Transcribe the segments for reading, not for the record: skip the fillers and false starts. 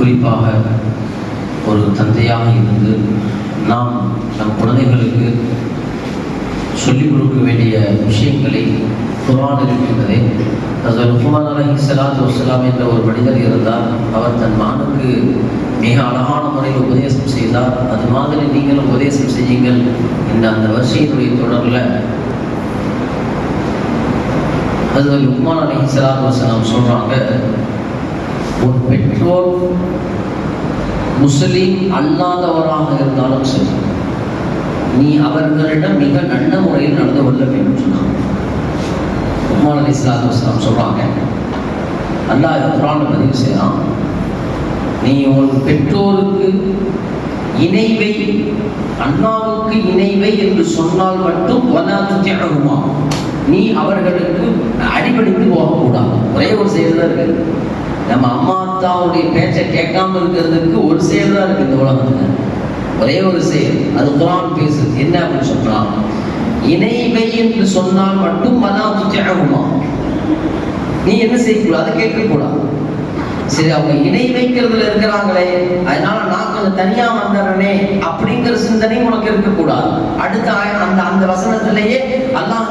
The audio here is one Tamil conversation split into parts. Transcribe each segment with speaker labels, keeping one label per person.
Speaker 1: குறிப்பாக ஒரு தந்தையாக இருந்து நாம் நம் குழந்தைகளுக்கு சொல்லிக் கொடுக்க வேண்டிய விஷயங்களை குர்ஆன் இருக்கின்றதே. ஹஸரத் லுக்மான் அலைஹிஸ்ஸலாத்து வஸ்ஸலாம் என்ற ஒரு மனிதர் இருந்தார். அவர் தன் மகனுக்கு மிக அழகான முறையில் உபதேசம் செய்தார். அது மாதிரி நீங்களும் உபதேசம் செய்யுங்கள் என்ற அந்த வரிசையினுடைய தொடரில் ஹஸரத் லுக்மான் அலைஹிஸ்ஸலாத்து வஸ்ஸலாம் சொல்றாங்க, ஒரு பெற்றோர் முஸ்லீம் அல்லாதவராக இருந்தாலும் சரி, நீ அவர்களிடம் மிக நல்ல முறையில் நடந்து கொள்ள வேண்டும் சொன்னாங்க. லுக்மான் அலைஹிஸ்ஸலாத்து வஸ்ஸலாம் சொல்றாங்க, அல்லாஹ் குர்ஆன்ல பதிவு செய்யறான், நீ உன் பெற்றோருக்கு இணைவை, அல்லாஹ்வுக்கு இணைவை என்று சொன்னால் மட்டும் வலா துதிஅஹுமா, நீ அவர்களுக்கு அடிபணிந்து போகக்கூடாது. ஒரே ஒரு செயல் தான் இருக்கு. நம்ம அம்மா அத்தாவுடைய பேச்சை கேட்காம இருக்கிறதுக்கு ஒரு செயல் தான் இருக்கு இந்த உலகத்துல. ஒரே ஒரு செயல், அது குர்ஆன் பேசுது. என்ன அப்படின்னு சொன்னா, இணைவை என்று சொன்னால் மட்டும் வலா துதிஅஹுமா, நீ என்ன செய்யக்கூடாது, கேட்கக்கூடாது. சரி, அவங்க இணை வைக்கிறதுல இருக்கிறாங்களே, அதனால நான் கொஞ்சம் தனியா வந்துடுறேனே அப்படிங்கிற சிந்தனை உனக்கு இருக்கக்கூடாது. அடுத்த அந்த வசனத்திலேயே அல்லாஹ்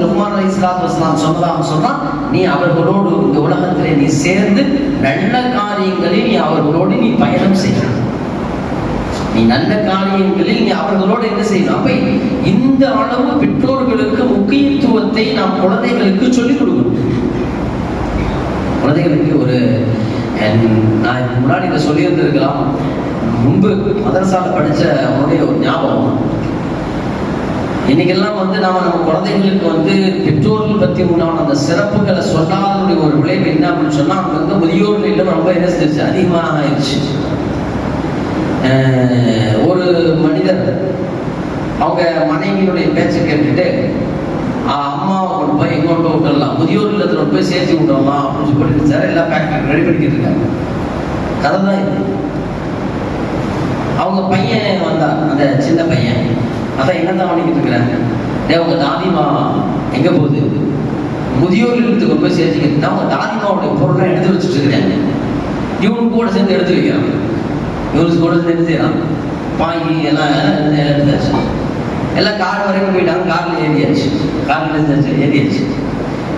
Speaker 1: லுக்மான் அலைஹிஸ்ஸலாத்து வஸ்ஸலாம் சொல்றான், நீ அவர்களோடு இந்த உலகத்திலே நீ சேர்ந்து நல்ல காரியங்களில் நீ அவர்களோடு நீ பயணம் செய்யணும். நீ நல்ல காரியங்களில் நீ அவர்களோடு என்ன செய்யணும். அப்ப இந்த அளவு பெற்றோர்களுக்கு முக்கியத்துவத்தை நாம் குழந்தைகளுக்கு சொல்லிக் கொடுக்கணும். குழந்தைகளுக்கு ஒரு, நான் முன்னாடி இதை சொல்லியிருந்திருக்கலாம், முன்பு மதரசால படிச்ச அவனுடைய ஒரு ஞாபகம். இன்னைக்கெல்லாம் நம்ம குழந்தைகளுக்கு பெற்றோர்கள் பற்றி உண்டான அந்த சிறப்புகளை சொல்லாதனுடைய ஒரு விளைவு என்ன அப்படின்னு சொன்னா, அவங்க முதியோர்கள் இல்லை ரொம்ப என்ன செஞ்சிருச்சு, அதிகமாக ஆயிடுச்சு. ஒரு மனிதர் அவங்க மனைவியினுடைய பேச்சை கேட்டுட்டு, அம்மாவை கொண்டு போய் எங்கோட்டு விட்டுடலாம், முதியோர் இல்லத்துல போய் சேர்த்து விட்டுடலாம் அப்படின்னு சொல்லிட்டு சார் எல்லாம் பேக் ரெடி பண்ணிக்கிட்டு இருக்காங்க. கதை தான் இது. அவங்க பையன் வந்தார், அந்த சின்ன பையன். அதான் என்னதான் பண்ணிக்கிட்டு இருக்கிறாங்க, அவங்க தாதிமா எங்க போகுது, முதியோர் இல்லத்துக்கு போய் சேர்த்துக்கிட்டு அவங்க தாதிமாவுடைய பொருள்லாம் எடுத்து வச்சுட்டு இருக்கிறாங்க. இவனுக்கு கூட சேர்ந்து எடுத்து வைக்கிறாங்க, இவனுக்கு கூட சேர்ந்து எடுத்து செய்யறான். பாங்கி எல்லாம் எடுத்தாச்சு. எல்லாம் கார் வரைக்கும் போயிட்டாங்க. காரில் ஏறியாச்சு.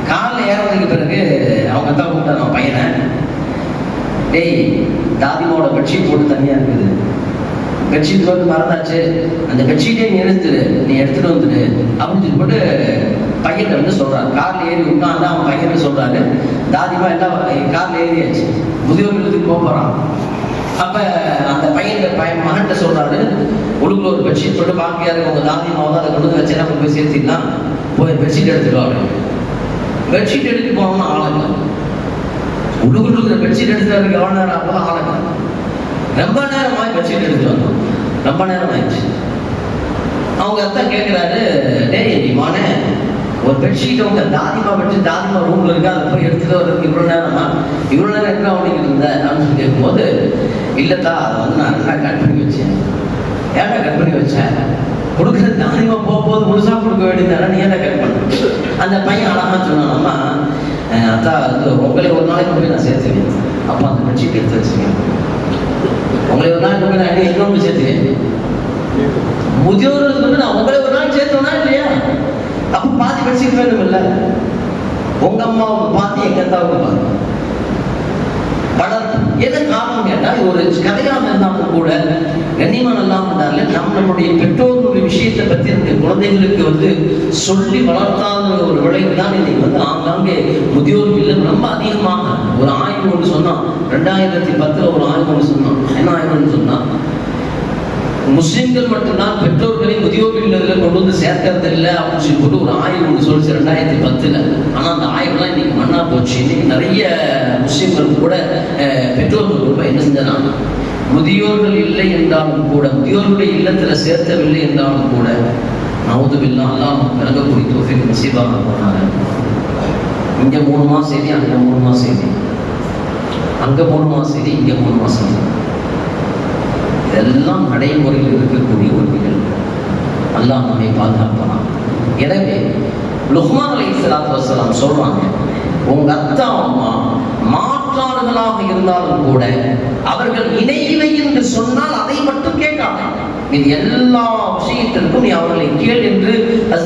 Speaker 1: காரில் ஏறதுக்கு பிறகு அவங்க தான் கூப்பிட்டாங்க பையனை, டேய் தாதிமாவோட பெட்ஷீட் போட்டு தனியா இருக்குது, பெட்ஷீட் போட்டு மறந்தாச்சு, அந்த பெட்ஷீட்டே நீ எடுத்துட்டு வந்துடு அப்படின்னு போட்டு பையன் சொல்றாரு. கார்ல ஏறி உட்காந்து அவன் பையன் சொல்றாரு, தாதிமா எல்லாம் கார்ல ஏறியாச்சு, முதியோர் இல்லத்துக்கு போறான். அப்ப அந்த பையன் மகன்கிட்ட சொல்றாரு, உடுக்குள்ள ஒரு பெட்ஷீட் போட்டு பாக்கியாரு உங்க தாதிமாவை அதை கொண்டு வந்து வச்சேன்னா போய் சேர்த்திடலாம், போய் பெட்ஷீட் எடுத்துட்டு பெட்ஷீட் எடுத்து போனோம்னா ஆளுங்க உடுக்குள்ள இருக்கிற பெட்ஷீட் எடுத்துட்டு எவ்வளவு நேரம் ஆகும், ஆளுங்க ரொம்ப நேரமாய் பெட்ஷீட் எடுத்துட்டு வந்தோம், ரொம்ப நேரம் ஆயிடுச்சு. அவங்க அத்தான் கேட்கிறாரு, டேய் நீ மானே, ஒரு பெட்ஷீட் உங்க தாதிமா பெட்ஷீட் தாதிமா ரூம்ல இருக்கா, அதை போய் எடுத்துட்டு வர்றதுக்கு இவ்வளவு நேரமா, இவ்வளவு நேரம் எங்க பண்ணிக்கிட்டு இருந்த அப்படின்னு சொல்லி கேட்கும்போது, இல்லத்தா அதை நான் நல்லா கட் பண்ணி வச்சேன். ஏன்டா கட் பண்ணி வச்சேன், கொடுக்குறது தாதிமா போகும்போது முழுசா கொடுக்க வேண்டியதான, நீ ஏன்டா கட் பண்ண. அந்த பையன் அழகா சொன்னானம்மா, அத்தா உங்களை ஒரு நாளைக்கு போய் நான் சேர்த்துவேன், அப்போ அந்த பெட்ஷீட் எடுத்து வச்சுருக்கேன், உங்களை ஒரு நாளைக்கு போய் நான் எங்க போய் சேர்த்துவேன், முதியோர்களுக்கு நான் உங்களை ஒரு நாள் சேர்த்தோம்னா இல்லையா, அப்ப பாதி பெட்ஷீட் வேணும் இல்ல, உங்க அம்மாவுக்கு பாதி எங்க அத்தாவுக்கு பாதி வளர்ப்பு. எதை காரணம் கேட்டா, ஒரு கதையாக இருந்தாலும் கூட கண்ணியமான எல்லாம் இருந்தாலே நம்மளுடைய பெற்றோர்களுடைய விஷயத்தை பத்தி அந்த குழந்தைகளுக்கு சொல்லி வளர்த்தாத ஒரு விளைவு தான் இன்னைக்கு ஆங்காங்கே முதியோர் இல்லம் ரொம்ப அதிகமாக. ஒரு ஆய்வு ஒன்று சொன்னான், 2010 ஒரு ஆய்வு ஒன்று சொன்னான். என்ன ஆய்வுன்னு சொன்னா, முஸ்லிம்கள் மட்டும்தான் பெற்றோர்களை முதியோர் இல்லத்தில் கொண்டு வந்து சேர்க்கறது இல்லை அப்படின்னு சொல்லி ஒரு ஆய்வு ஒன்று சொல்லிச்சு 2010. ஆனால் அந்த ஆய்வுலாம் இன்னைக்கு மண்ணா போச்சு. இன்னைக்கு நிறைய முஸ்லிம்கள் கூட பெற்றோர்கள் ரொம்ப என்ன செஞ்சாங்க, முதியோர்கள் இல்லை என்றாலும் கூட, முதியோர்களுடைய இல்லத்தில் சேர்த்தவில்லை என்றாலும் கூட, நவுதுபில்லா அல்லாஹ் விளங்கக்கூடிய தௌஃபீக் நசீபாக போனாங்க. இங்கே 3 மாதம் செய்தி, அங்கே 3 மாதம் செய்தி, அங்கே 3 மாதம் செய்தி, இங்கே 3 மாதம் செய்தி. இதெல்லாம் நடைமுறையில் இருக்கக்கூடிய ஒரு நிகழ்வு. அல்லாஹ் நம்மை பாதுகாப்பான். எனவே லுக்மான் அலைஹிஸ்ஸலாத்து வஸ்ஸலாம் சொல்றாங்க, உங்க அத்தா அம்மா மாற்றாளர்களாக இருந்தாலும் கூட அவர்கள் இணையில்லை என்று சொன்னால் அதை மட்டும் கேட்காது. இது எல்லா விஷயத்திற்கும் நீ அவர்களை கேள் என்று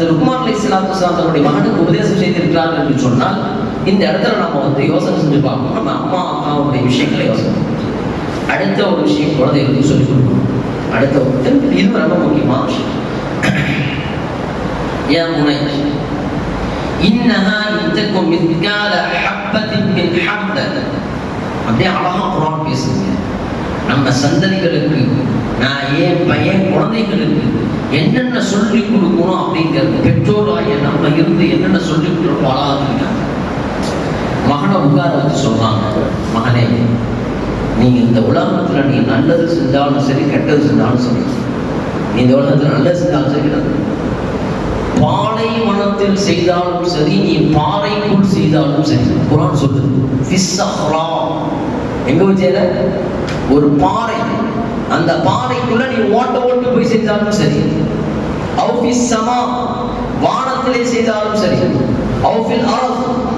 Speaker 1: லுக்மான் அலைஹிஸ்ஸலாத்து வஸலாம் தன்னுடைய மகனுக்கு உபதேசம் செய்திருக்கிறார்கள் என்று சொன்னால், இந்த இடத்துல நம்ம யோசனை செஞ்சு பார்க்கணும். நம்ம அம்மா அப்பாவுடைய விஷயங்களை யோசனை. அடுத்த ஒரு விஷயம் குழந்தைகளுக்கு சொல்லிக் கொடுக்கணும். அடுத்த ஒரு இது ரொம்ப முக்கியமான விஷயம். ஏன் முனை இன்னஹா இன்தக்கும் மிஸ்கால ஹப்பத்தின் மின் ஹப்தத். அப்படியே அழகா குர்ஆன் பேசுங்க. நம்ம சந்ததிகளுக்கு, நான் ஏன் பையன் குழந்தைகளுக்கு என்னென்ன சொல்லிக் கொடுக்கணும் அப்படிங்கிறது பெற்றோராய நம்ம இருந்து என்னென்ன சொல்லிக் கொடுக்கணும் அழகாக மகனை உட்கார வச்சு சொல்றாங்க, மகனே நீ இந்த உலகத்துல நீ நல்லது செஞ்சாலும் சரி கெட்டது செஞ்சாலும் சரி, நீ இந்த உலகத்துல நல்லது செஞ்சாலும் சரி கெட்டது, பாலைவனத்தில் செய்தாலும் சரி நீ பாறைக்குள் செய்தாலும் சரி, குர்ஆன் சொல்லுது எங்க வச்சேல ஒரு பாறை, அந்த பாறைக்குள்ள நீ ஓட்டு போய் செஞ்சாலும் சரி, வானத்திலே செய்தாலும் சரி,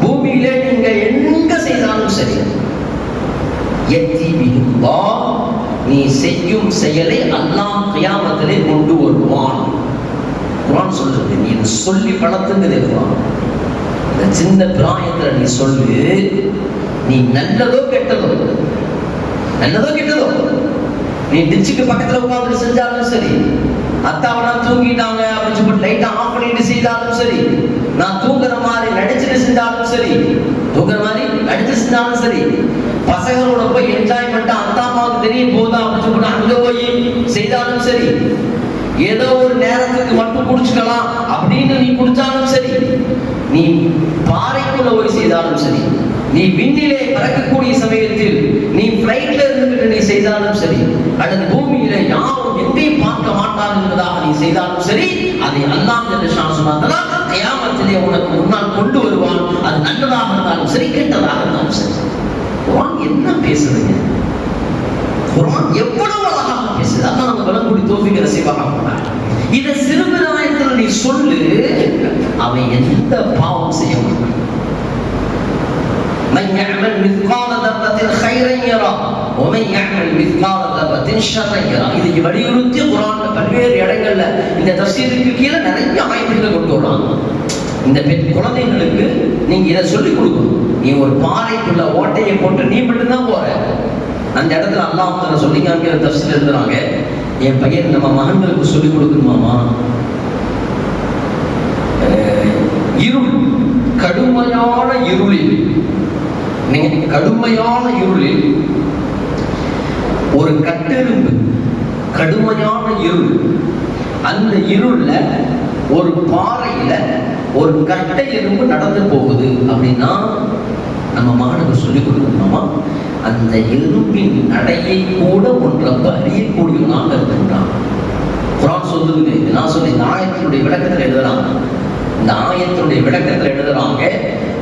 Speaker 1: பூமியிலே நீங்க எங்க செய்தாலும் சரி, நீ செய்யும் செயலை அல்லாஹ் கியாமத்திலே கொண்டு வருவான். குர்ஆன் சொல்றது. நீ சொல்லி பழத்துங்கிறது இந்த சின்ன பிராயத்துல நீ சொல்லு, நீ நல்லதோ கெட்டதோ நீ டிச்சுக்கு பக்கத்துல உட்கார்ந்து செஞ்சாலும் சரி, அத்தாவனா தூங்கிட்டாங்க அப்படின்னு சொல்லி லைட்டா ஆஃப் பண்ணிட்டு செய்தாலும் சரி, நான் தூங்குற மாதிரி நடிச்சுட்டு செஞ்சாலும் சரி, பசங்களோட போய் என்ஜாய் பண்ணிட்டு அத்தா அம்மாவுக்கு தெரிய போதா அப்படின்னு சொல்லி அங்க போய் செய்தாலும் சரி, ஏதோ ஒரு நேரத்துக்கு மட்டும் குடிச்சுக்கலாம் அப்படின்னு நீ குடிச்சாலும் சரி, நீ பாறைக்குள்ள போய் செய்தாலும் சரி, நீ விண்ணிலே பறக்கக்கூடிய சமயத்தில் நீ பிளைட்ல இருந்துகிட்டு நீ செய்தாலும் சரி, அல்லது பூமியில யாரும் எங்கேயும் பார்க்க மாட்டார்கள் என்பதாக நீ செய்தாலும் சரி, அதை அல்லாஹ் ஜல்ல ஷானுஹு கியாமத்திலே உனக்கு முன்னால் கொண்டு வருவான். அது நல்லதாக இருந்தாலும் சரி கெட்டதாக இருந்தாலும் சரி. குர்ஆன் என்ன பேசுதுங்க? குர்ஆன் எவ்வளவு அழகாக பேசுது. அதான் நம்ம விளங்குடி தௌஃபீக் நசீபாக இதை சிறுபிராயத்தில் நீ சொல்லு, அவன் எந்த பாவம் செய்ய மாட்டான். من يعمل مثقال ذرة خيرا يرى ومن يعمل مثقال ذرة شرا يرى. இது வலியுறுத்தி குர்ஆன்ல பல்வேறு இடங்கள்ல இந்த தஃசீருக்கு கீழே நிறைய ஆயத்துகளை கொண்டு வராங்க. இந்த குழந்தைகளுக்கு நீங்க இதை சொல்லிக் கொடுக்கணும். நீ ஒரு பாறைக்குள்ள ஓட்டையை போட்டு நீ மட்டும்தான் போற, அந்த இடத்துல அல்லாஹ் சொல்லி காமிக்கிற தஃசீர் எழுதுறாங்க, என் பையன் நம்ம மகன்களுக்கு சொல்லிக் கொடுக்கணுமாமா, இருள் கடுமையான இருளில், கடுமையான இருளில் ஒரு கட்டெரும்பு, கடுமையான இருள், அந்த இருள்ல ஒரு பாறையில ஒரு கட்டை எறும்பு நடந்து போகுது அப்படின்னா நம்ம மகனுக்கு சொல்லிக் கொடுக்கணுமா, அந்த எறும்பின் நடையை கூட ஒன்றப்ப அறியக்கூடியவனாக இருக்கின்றான். குர்ஆன் சொல்லுங்க. நான் சொல்லி இந்த ஆயத்தினுடைய விளக்கத்தில் எழுதுறாங்க. இந்த ஆயத்தினுடைய விளக்கத்தில் எழுதுறாங்க,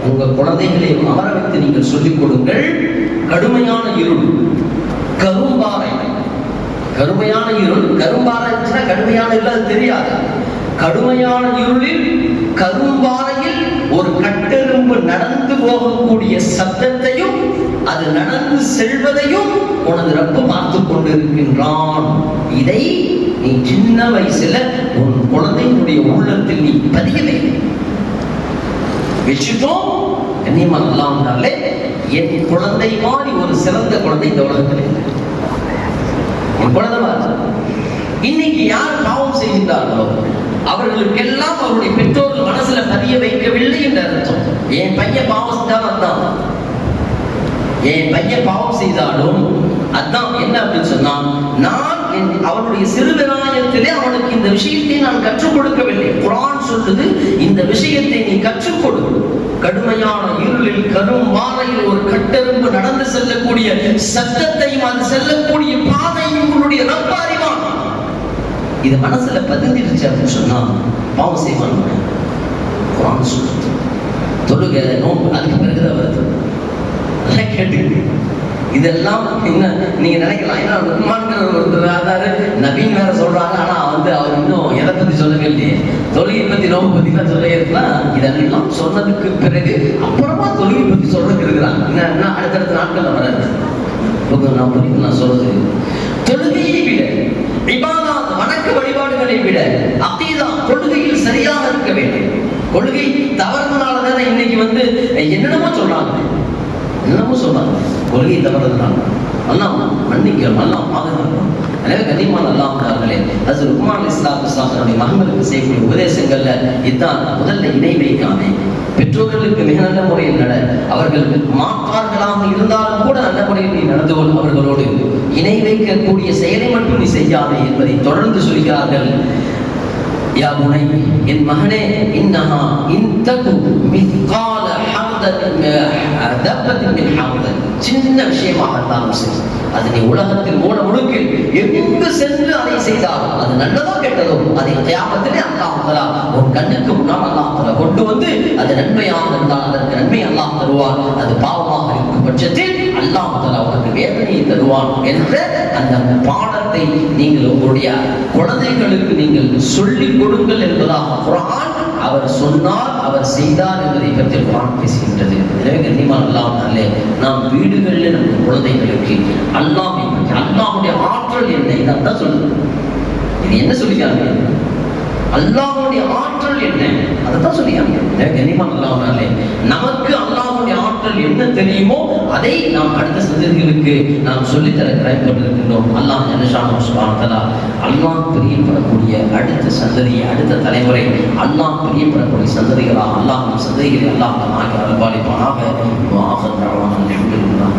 Speaker 1: உங்க குழந்தைகளை அமர வைத்து நீங்கள் சொல்லிக் கொடுங்கள். கடுமையான இருள், கரும்பாறை, கடுமையான இருள், கரும்பாறை இருந்துச்சுன்னா கடுமையான இருள் அது தெரியாது. கடுமையான இருளில் கரும்பாறையில் ஒரு கட்டெரும்பு நடந்து போகக்கூடிய சத்தத்தையும் அது நடந்து செல்வதையும் உனது ரப்பு பார்த்து கொண்டிருக்கின்றான். இதை நீ சின்ன வயசுல உன் குழந்தையினுடைய உள்ளத்தில் நீ பதியலை வச்சுட்டோம். கண்ணியமானே, என் குழந்தை மாதிரி ஒரு சிறந்த குழந்தை இந்த உலகத்தில் இல்லை. என் குழந்தை இன்னைக்கு யார் பாவம் செய்கின்றார்களோ அவர்களுக்கெல்லாம் அவருடைய பெற்றோர்கள் மனசுல பதிய வைக்கவில்லை என்று அர்த்தம். என் பையன் பாவம் செஞ்சாலும் அதான், என் பையன் பாவம் செய்தாலும் அதான் என்ன அப்படின்னு சொன்னா, நான் அவனுடைய சிறுபிராயத்திலே அவனுக்கு இந்த விஷயத்தை நான் கற்றுக் கொடுக்கவில்லை. குர்ஆன் சொல்லுது, இந்த விஷயத்தை நீ கற்றுக் கொடு. கடுமையான இருளில் கரும்பாறையில் ஒரு கட்டெரும்பு நடந்து செல்லக்கூடிய சத்தத்தையும் அது செல்லக்கூடிய பாதையும் உன்னுடைய ரப்பு அறிவான். இது மனசுல பதிஞ்சிருச்சு அப்படின்னு சொன்னா பாவம் செய்வான். குர்ஆன் சொல்லுது, தொழுக நோன்பு அதுக்கு பிறகுதான் வருது. நல்லா கேட்டு இதெல்லாம் என்ன நீங்க நினைக்கலாம், ஏன்னா லுக்மான்கிற ஒருத்தர் அதாவது நபீன் வேற சொல்றாங்க, ஆனா அவர் இன்னும் எதை பத்தி சொல்லவே இல்லையே, தொழுகை பத்தி நோம்பு பத்திலாம் சொல்லியிருக்கலாம். இதெல்லாம் சொன்னதுக்கு பிறகு அப்புறமா தொழுகை பத்தி சொல்றது இருக்கிறாங்க. என்ன அடுத்தடுத்த நாட்கள் வராது. நான் புரிந்து நான் சொல்றது, தொழுகையை விட இபாதத் வணக்க வழிபாடுகளை விட அகீதா கொள்கையில் சரியாக இருக்க வேண்டும். கொள்கை தவறுனால தானே இன்னைக்கு என்னென்னமோ சொல்றாங்க, என்னமோ சொல்றாங்க. கொள்கை தவறுனால அல்லாஹ் மன்னிக்கிறோம், அல்லாஹ் பாதுகாக்கிறோம். எனவே கண்ணியமான அல்லாஹ்வுடைய ஹஜ்ரத் லுக்மான் அலைஹிஸ்ஸலாத்து தன்னுடைய மகன்களுக்கு செய்யக்கூடிய உபதேசங்கள்ல இதுதான். முதல்ல இணை வைக்காதே, பெற்றோர்களுக்கு மிக நல்ல முறையில் நட, அவர்கள் மாற்றார்களாக இருந்தாலும் கூட நல்ல முறையில் நீ நடந்து கொள், அவர்களோடு இணை வைக்கக்கூடிய செயலை மட்டும் நீ செய்யாதே என்பதை தொடர்ந்து சொல்கிறார்கள். யா புனை, என் மகனே, இன்னஹா இன் தகு மிஸ்கால தப்பத்தின் மின் ஹர்தல், சின்ன விஷயமாக இருந்தாலும் சரி, அது நீ உலகத்தில் மூட முழுக்கில் எங்கு சென்று அதை செய்தாலும் அது நல்லதோ கெட்டதோ அதை கியாமத்திலே அல்லாஹ் தஆலா உன் கண்ணுக்கு முன்னால் அல்லாஹ் தஆலா கொண்டு வந்து அது நன்மையாக இருந்தால் அதற்கு நன்மை அல்லாஹ் தருவான், அது பாவமாக இருக்கும் பட்சத்தில் அல்லாஹ் தஆலா உனக்கு வேதனையை தருவான் என்ற அந்த பாடத்தை நீங்கள் உங்களுடைய குழந்தைகளுக்கு நீங்கள் சொல்லிக் கொடுங்கள் என்பதாக குர்ஆன் அவர் சொன்னார், அவர் செய்தார் என்பதை பற்றி குர்ஆன் பேசுகின்றது. எனவே கண்ணியமான அல்லாஹ்வுடைய நாம் வீடுகளில் நம்ம குழந்தைகளுக்கு அல்லாஹ்வை பற்றி, அல்லாஹ்வுடைய ஆற்றல் என்ன, இதான் சொல்லுது. இது என்ன சொல்லிக்காங்க, அல்லாஹ்வுடைய ஆற்றல் என்ன, அதைத்தான் சொல்லிக்காங்க. கண்ணியமான அல்லாஹ்வுடைய நமக்கு அல்லாஹ்வுடைய ஆற்றல் என்ன தெரியுமோ அதை நாம் அடுத்த சந்ததிகளுக்கு நாம் சொல்லித்தர கடமைப்பட்டிருக்கின்றோம். அல்லாஹ் ஜல்லஷானஹு சுப்ஹானஹு வ தஆலா அல்லாஹ் பிரியப்படக்கூடிய அடுத்த சந்ததியை, அடுத்த தலைமுறை அல்லாஹ் பிரியப்படக்கூடிய சந்ததிகளாக அல்லாஹ் நம் சந்ததிகளை அல்லாஹ் ஆக்கி அருள்பாலிப்பானாக. வ ஆகிரு தஅவானா அல்ஹம்துலில்லாஹ்.